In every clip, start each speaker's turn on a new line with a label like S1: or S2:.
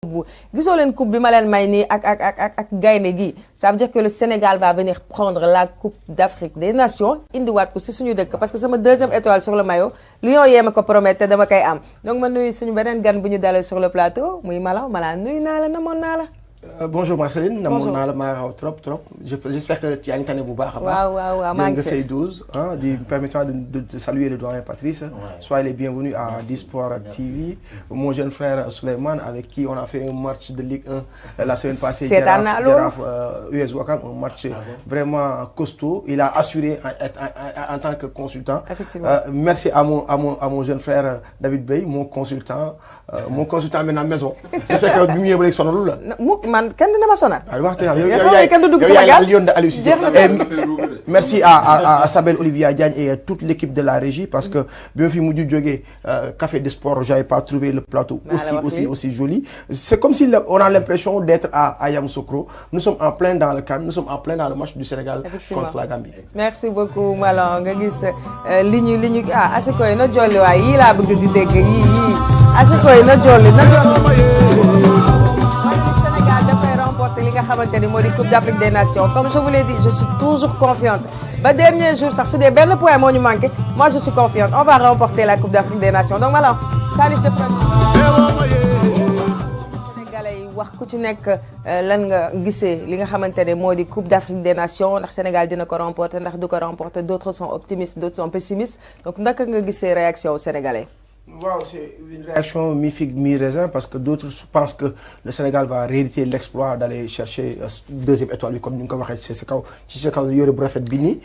S1: gisoo leen coupe bi ma leen may nii ak gaynde gi ça veut dire que le Sénégal va venir prendre la coupe d'Afrique des Nations indiwaat ko si suñu dëkk parce que sama deuxième étoile sur le maillot Lion yee ma ko promettre dama koy am donc ma nuyu suñu beneen gan bu ñu dalee sur le plateau muy Mala nuyu naa la namoon naa la.
S2: Bonjour Marceline. Bonjour. Trop. J'espère que tu as une année bu baax a baax.
S1: waaw maa ngi
S2: say 12 hein, permettant de saluer le doyen Patrice. Ouais. Soyez les bienvenus à Disport TV. Mon jeune frère Souleymane avec qui on a fait un match de Ligue 1 la semaine passée. Jaraaf US Ouakam, un match vraiment costaud. Il a assuré en tant que consultant. Merci à mon jeune frère David Bey, mon consultant maintenant maison. J'espère que bi mu ñëwee sonalul la.
S1: man kenn dina ma sonal.
S2: Merci à Sabel Olivia Diagne et à toute l'équipe de la régie parce que bi ma fi mujj jógee Café des Sports j'avais pas trouvé le plateau aussi joli. C'est comme si on a l'impression d'être à Yamoussoukro. Nous sommes en plein dans le CAN, nous sommes en plein dans le match du Sénégal contre la Gambie.
S1: Merci beaucoup Malon nga gis li ñu asiko yi na jolli waay yii laa bëgg di dégg yii asiko yi na jolli li nga xamante ni moo di Coupe d'Afrique des Nations comme je vous l'ai dit je suis toujours confiante ba dernier jour sax su dee benn point moo ñu manqué moi je suis confiante on va remporter la Coupe d'Afrique des Nations donc Malon salif de Sénégalais yi wax ku ci nekk lan nga gisee li nga xamante ne moo di Coupe d'Afrique des Nations ndax Sénégal dina ko remporter ndax du ko remporter d'autres sont optimistes d'autres sont pessimistes donc naka nga gisee réaction Sénégalais.
S2: Wow, c'est une réaction mi-figue, mi-raisin parce que d'autres pensent que le Sénégal va rééditer l'exploit d'aller chercher deuxième étoile comme nous l'avons dit.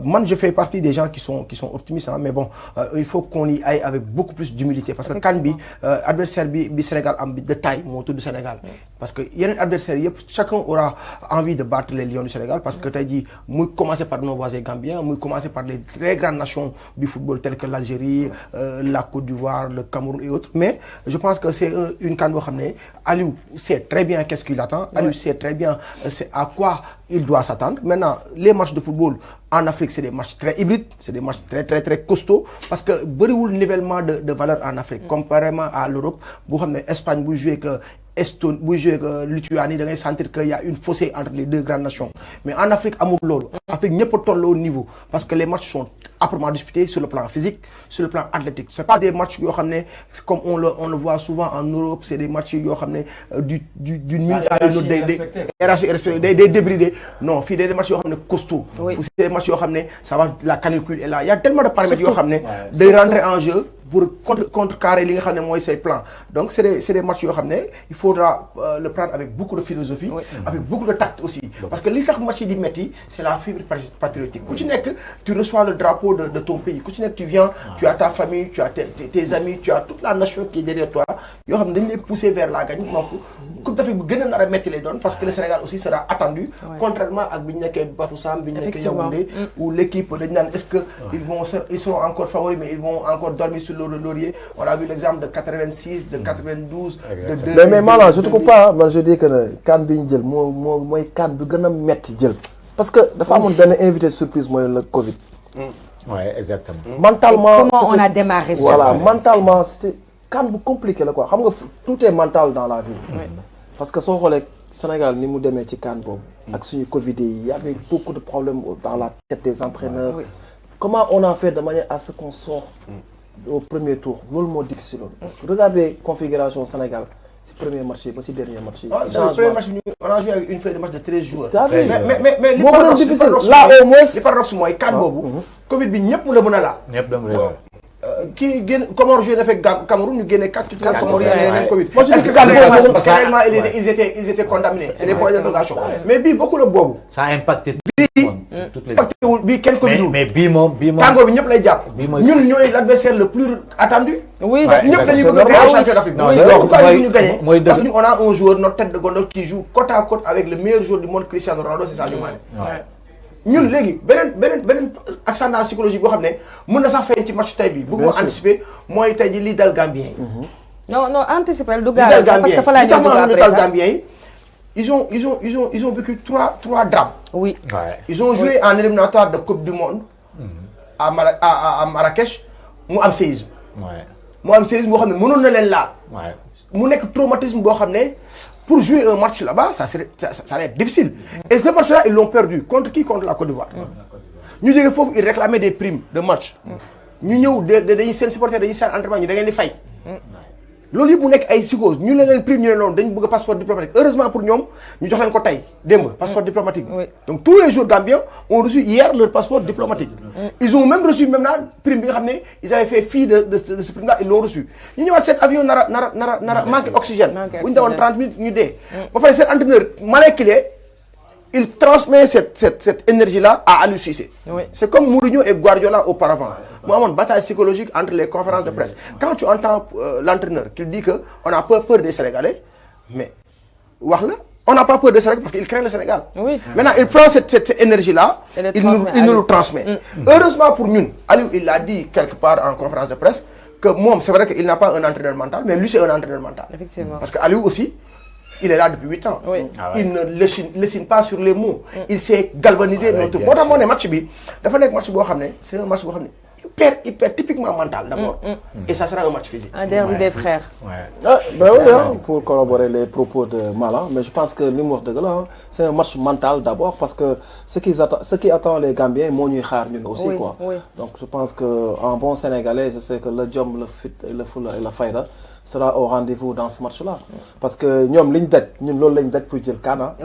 S2: Moi, je fais partie des gens qui sont optimistes, hein, mais bon, il faut qu'on y aille avec beaucoup plus d'humilité parce que Kanbi, adversaire du Sénégal de taille, mon tour du Sénégal. Parce que y a un adversaire, chacun aura envie de battre les Lions du Sénégal parce que tu as dit, moi, commencer par nos voisins gambiens, moi, commencer par les très grandes nations du football telles que l'Algérie, la Côte d'Ivoire, le Cameroun et autres, mais je pense que c'est une canne boo xam ne Aliou sait très bien qu'est-ce qu'il attend. Aliou sait très bien c'est à quoi il doit s'attendre. Maintenant, les matchs de football en Afrique, c'est des matchs très hybrides, c'est des matchs très costauds parce que bëriwul nivellement de valeur en Afrique comparément à l'Europe boo xam ne Espagne buy jouer que Estonie buy jouer que Lituanie da ngay sentir que y a une fossé entre les deux grandes nations mais en Afrique amul loolu. Afrique ñëpp a tolloo niveau parce que les matchs sont âprement disputés sur le plan physique, sur le plan athlétique. C'est pas des matchs yoo xam ne comme on le voit souvent en Europe, c'est des matchs yoo xam ne d'une minute à une autre day débridé. Non, fii des matchs yoo xam ne costaud. C'est des matchs yoo xam ne ça va la canicule est là. Il y a tellement de paramètres yoo xam ne day rentrer en jeu pour contrecarrer li nga xam ne mooy ses plans. Donc c'est des matchs yoo xam ne il faudra le prendre avec beaucoup de philosophie, avec beaucoup de tact aussi. Parce que li tax match yi di metti, c'est la fibre patriotique. Ku ci nekk tu reçois le drapeau de ton pays. Ku ci nekk tu viens, tu as ta famille, tu as tes amis, tu as toute la nation qui est derrière toi. Yoo xam ne dañ lay pousser vers la gagne. Donc Coupe d'Afrique bu gën a nar a metti lay doon parce que le Sénégal aussi sera attendu contrairement ak bi ñu nekkee Bafoussam, bi ñu nekkee Yaoundé où l'équipe dañ naan est-ce que ils sont encore favoris mais ils vont encore dormir sur le laurier. On a vu l'exemple de 86, de 92, de 2.
S3: Mais Malang, je te coupe pas, man je dis que CAN bi ñu jël mooy CAN bi gën a metti jël. Parce que dafa amoon benn invité surprise mooy le Covid.
S4: Ouais, exactement.
S3: Mentalement,
S1: comment on a démarré ça?
S3: Voilà, mentalement c'était CAN bu compliqué la quoi. Xam nga tout est mental dans la vie. Parce que soo xoolee Sénégal ni mu demee ci CAN boobu ak suñu Covid yi y avait beaucoup de problèmes dans la tête des entraîneurs. Comment on a fait de manière à ce qu'on sort au premier tour loolu moo difficile parce que regardez configuration Sénégal si premier match ba si dernier match yi.
S2: Le premier match on a joué avec une feuille de match de 13 joueurs.
S3: mais li
S2: paradoxe mooy CAN boobu. Covid bi ñëpp mu la mën a laal.
S4: ñëpp dem réew.
S2: Kii génn Comores joué na fekk Cameroun ñu génne 4 Comores yeneen Covid. Est-ce que ça réellement ils étaient contaminés. C'est des points d'interrogation. Mais bii bokkul ak boobu.
S4: Ça a impacté
S2: bii kenn Covid
S4: mais bii moom
S2: tàngoor bi ñëpp lay jàpp. ñun ñooy l'adversaire le plus attendu.
S1: Oui,
S2: parce que ñëpp dañuy bëgg a gagner champion d'Afrique. Pourquoi ñu gagner? Parce que nous on a un joueur notre tête de gondole qui joue côte à côte avec le meilleur joueur du monde Cristiano Ronaldo, c'est Sadio Mané. ñun léegi beneen ascendant psychologique boo xam ne mën na sax feeñ ci match tey bi bëgguma anticiper mooy tey ji lii dal Gambien yi.
S1: non anticiper du gaaw parce que fa laa ñëw dugg après
S2: Gambien yi ils ont vécu trois drames.
S1: Oui.
S2: Ils ont joué en éliminatoire de Coupe du Monde à Marrakech mu am séisme. Mu am séisme boo xam ne mënoon na leen laal. mu nekk traumatisme boo xam ne pour jouer un match là-bas ça va être difficile. Et ce match-là ils l'ont perdu contre qui? Contre la Côte d'Ivoire. ñu jógee foofu ils réclamaient des primes de match. ñu ñëw dañuy seen supporter dañuy seen entraînement ñu da ngeen di fay. loolu yëpp mu nekk ay psychose ñu leen prime ñu ne noonu dañu bëgg passeport diplomatique heureusement pour ñoom ñu jox leen ko tey démb passeport diplomatique. Donc tous les jours gambiens ont reçu hier leur passeport diplomatique. Ils ont même reçu maintenant prime bi nga xam ne ils avaient fait fi de ce prime là ils l'ont reçu. ñu ñëwaat seen avion nara manqué oxygène. bu ñu dawoon 30 minutes ñu dee. ba pare seen entraîneur moléculaire il transmet cette énergie-là à Aliou Cissé. C'est comme Mourinho et Guardiola auparavant. Moi, une bataille psychologique entre les conférences de presse. Quand tu entends l'entraîneur qui dit qu'on a peur des Sénégalais, mais on n'a pas peur des Sénégalais parce qu'il craint le Sénégal. Maintenant, il prend cette énergie-là, il nous le transmet. Heureusement pour nous, Aliou, il l'a dit quelque part en conférence de presse, que moi, c'est vrai qu'il n'a pas un entraîneur mental, mais lui, c'est un entraîneur mental. Effectivement. Parce que Aliou aussi, il est là depuis 8 ans. Il ne lessine pas sur les mots. Il s'est galvanisé notre monde. Moi, match c'est un match hyper typiquement mental d'abord. Et ça sera un match physique.
S1: Un derby des frères.
S3: Pour corroborer les propos de Malang, mais je pense que l'humour de Gala, c'est un match mental d'abord parce que ce qui attend les Gambiens, moi, nous aussi. Quoi. Donc je pense qu'en bon Sénégalais, je sais que le job, le fit, le full et la faïda sera au rendez-vous dans ce match-là. Parce que nous avons l'une pour dire Kana.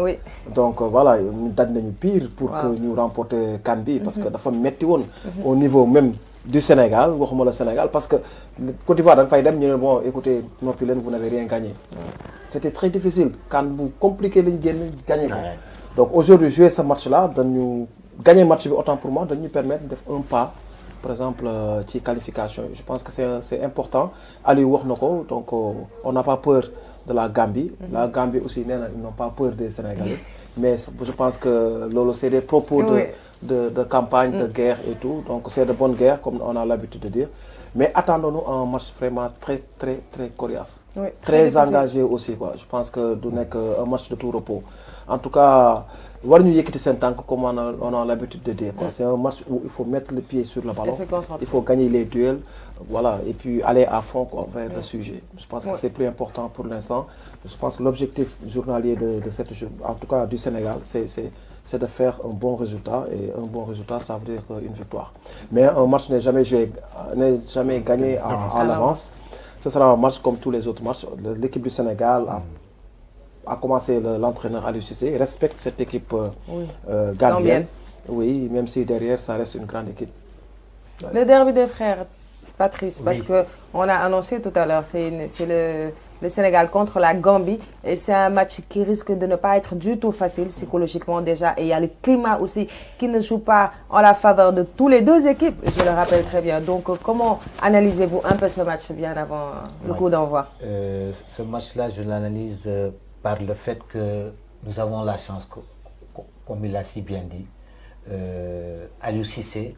S3: Donc voilà, nous avons pire pour que nous remportions Canbi. Parce que nous avons au niveau même du Sénégal, le Sénégal, parce que Côte d'Ivoire, bon, écoutez, vous n'avez rien gagné. C'était très difficile. Quand vous compliquez les gagner. Donc aujourd'hui, jouer ce match-là, nous gagner le match autant pour moi, de nous permettre de faire un pas. Par exemple, la qualification, je pense que c'est important. Donc, on n'a pas peur de la Gambie. La Gambie aussi, ils n'ont pas peur des Sénégalais. Mais je pense que c'est des propos de campagne, de guerre et tout. Donc, c'est de bonne guerre, comme on a l'habitude de dire. Mais attendons-nous un match vraiment très coriace. Très engagé aussi. Quoi. Je pense que ce n'est qu'un match de tout repos. En tout cas, comme on a l'habitude de dire. C'est un match où il faut mettre le pied sur le ballon. Il faut gagner les duels. Voilà, et puis aller à fond vers le sujet. Je pense que c'est plus important pour l'instant. Je pense que l'objectif journalier de cette journée, en tout cas du Sénégal, c'est de faire un bon résultat. Et un bon résultat, ça veut dire une victoire. Mais un match n'est jamais gagné à l'avance. Ce sera un match comme tous les autres matchs. L'équipe du Sénégal a commencé l'entraîneur Aliou Cissé, respecte cette équipe gambienne. Oui, même si derrière, ça reste une grande équipe.
S1: Le derby des frères, Patrice, parce qu'on a annoncé tout à l'heure, c'est le Sénégal contre la Gambie. Et c'est un match qui risque de ne pas être du tout facile psychologiquement déjà. Et il y a le climat aussi qui ne joue pas en la faveur de tous les deux équipes, je le rappelle très bien. Donc comment analysez-vous un peu ce match bien avant le coup d'envoi?
S4: Ce match-là, je l'analyse par le fait que nous avons la chance, comme il l'a si bien dit, Aliou Cissé,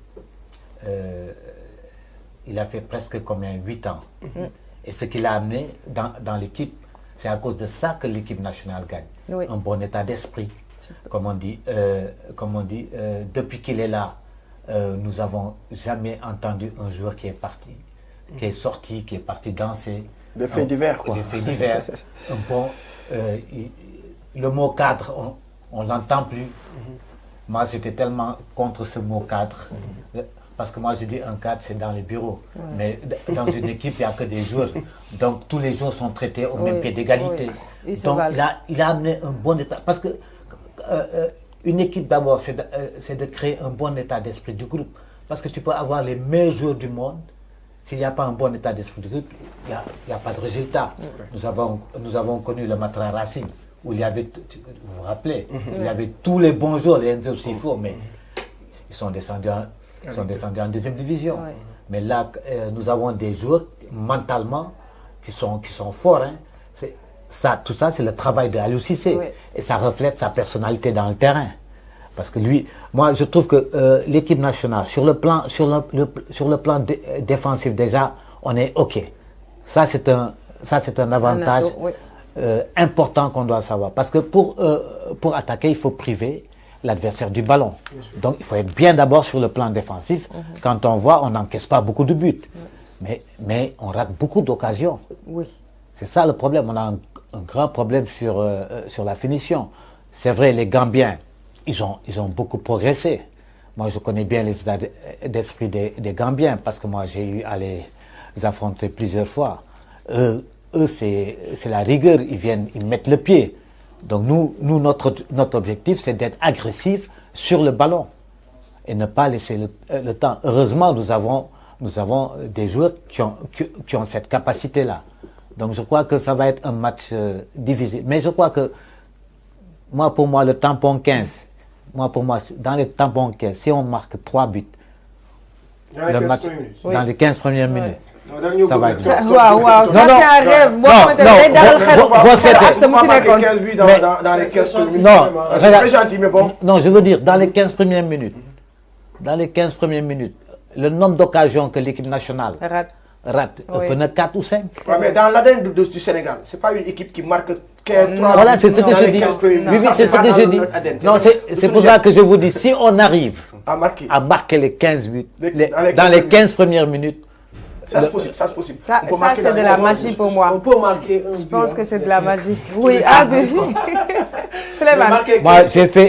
S4: il a fait presque combien 8 ans. Et ce qu'il a amené dans l'équipe, c'est à cause de ça que l'équipe nationale gagne. Un bon état d'esprit. Comme on dit, depuis qu'il est là, nous n'avons jamais entendu un joueur qui est parti, qui est sorti, qui est parti danser.
S3: Des faits divers, quoi.
S4: Des faits divers. Le mot cadre, on ne l'entend plus. Moi, j'étais tellement contre ce mot cadre. Parce que moi, je dis un cadre, c'est dans les bureaux. Mais dans une équipe, il n'y a que des joueurs. Donc, tous les joueurs sont traités au même pied d'égalité. Donc, il a amené un bon état. Parce que une équipe, d'abord, c'est de créer un bon état d'esprit du groupe. Parce que tu peux avoir les meilleurs joueurs du monde. S'il n'y a pas un bon état d'esprit du groupe, il n'y a pas de résultat. Nous avons connu le Matra Racing, où il y avait, vous vous rappelez, il y avait tous les bons joueurs, les Enzo Sifo, mais ils sont descendus en deuxième division. Mais là, nous avons des joueurs mentalement qui sont forts. Tout ça, c'est le travail de Aliou Cissé. Et ça reflète sa personnalité dans le terrain. Parce que lui, moi, je trouve que l'équipe nationale, sur le plan défensif, déjà, on est OK. Ça, c'est un avantage important qu'on doit savoir. Parce que pour attaquer, il faut priver l'adversaire du ballon. Donc, il faut être bien d'abord sur le plan défensif. Quand on voit, on n'encaisse pas beaucoup de buts. Mais on rate beaucoup d'occasions. C'est ça le problème. On a un grand problème sur la finition. C'est vrai, les Gambiens, ils ont beaucoup progressé. Moi, je connais bien les états d'esprit des Gambiens parce que moi, j'ai eu à les affronter plusieurs fois. Eux c'est la rigueur. Ils mettent le pied. Donc nous notre objectif, c'est d'être agressif sur le ballon et ne pas laisser le temps. Heureusement, nous avons des joueurs qui ont cette capacité-là. Donc je crois que ça va être un match difficile. Mais je crois que pour moi, le tampon 15, dans le tampon 15, si on marque 3 buts, le match dans les 15 premières minutes, ça va être ça.
S1: Waouh, ça c'est un rêve. Moi,
S2: dans les 15 premières minutes.
S4: Non,
S2: c'est très gentil, mais bon.
S4: Non, je veux dire, dans les 15 premières minutes, le nombre d'occasions que l'équipe nationale rate, peut 4 ou 5.
S2: Ouais, mais dans l'ADN du Sénégal, c'est pas une équipe qui marque 3
S4: voilà, c'est ce que je dis. Oui, c'est ce que je dis. Non, c'est pour ça que je vous dis, si on arrive à marquer les 15 buts dans les 15 premières minutes,
S2: ça c'est possible, ça c'est possible.
S1: Ça c'est de la magie pour moi.
S3: On peut marquer un but.
S1: Je pense que c'est de la magie. Oui, un but. Suleiman.
S4: Moi, j'ai fait